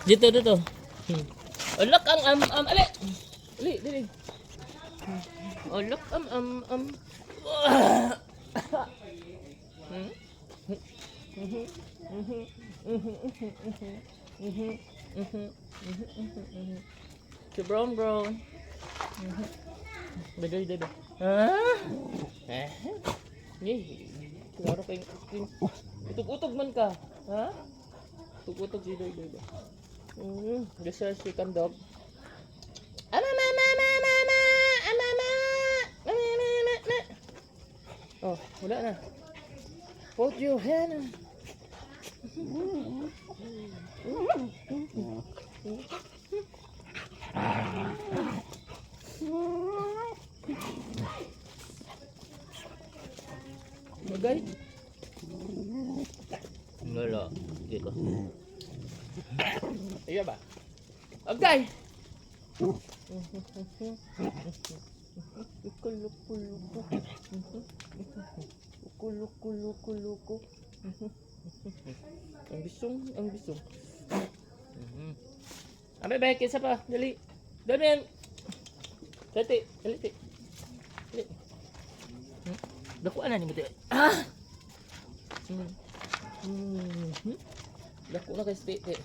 Dito, dito. Ulok ang ali. Ali, dili. Ulok am. Si brown. Dada. Ah? Klaro kay utog-utog man ka. Ha? Utog-utog si Dada. This is chicken dog. Oh, wala na. Put your hand. Magay. Wala. Dito. Iya ba? Agay. Kuluk. Ang bisong. Abe, baik isa pa. Dali. Dali yan. Dali. Dakuan na ni mo. Daku na kay spete.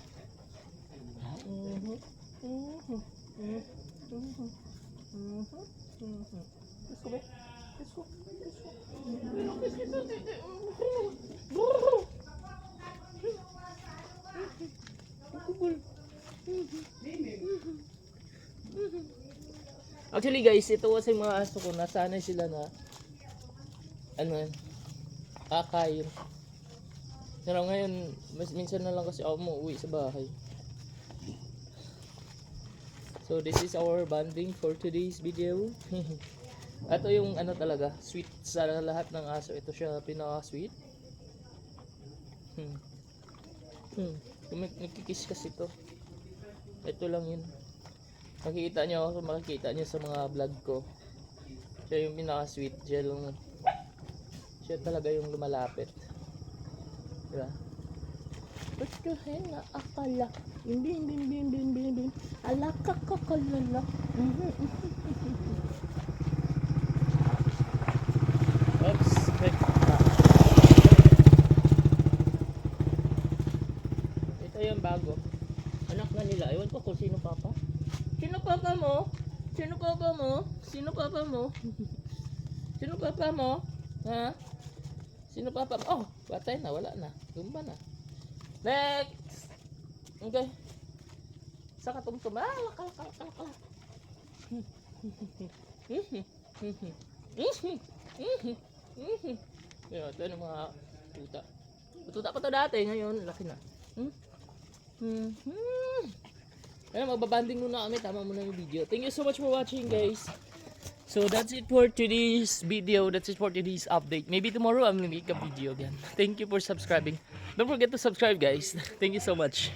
Let's go. Actually guys, ito kasi mga aso ko, nasanay sila na kakain. Pero ngayon, minsan na lang kasi ako umuwi sa bahay. So this is our bonding for today's video. Ito yung talaga, sweet sa lahat ng aso. Ito siya pinaka-sweet. Nagkikiss kasi ito. Ito lang yun. Makikita nyo sa mga vlog ko. Siya yung pinaka-sweet. Siya talaga yung lumalapit. Diba? Ba't ka na akala? Bin. Alaka kakalala. Oops. Ito yung bago. Anak na nila. Ewan ko kung sino papa. Sino papa mo? Sino papa mo? Ha? Sino papa mo? Oh, patay na. Wala na. Tumba na. Next! Okay. Sa katumtum. Kala. Ito yung mga tuta. Tuta pa to dati. Ngayon, laki na. Kaya magbabanding muna kami. Tama muna yung video. Thank you so much for watching, guys. So that's it for today's video. That's it for today's update. Maybe tomorrow I'm gonna make a video again. Thank you for subscribing. Don't forget to subscribe, guys. Thank you so much.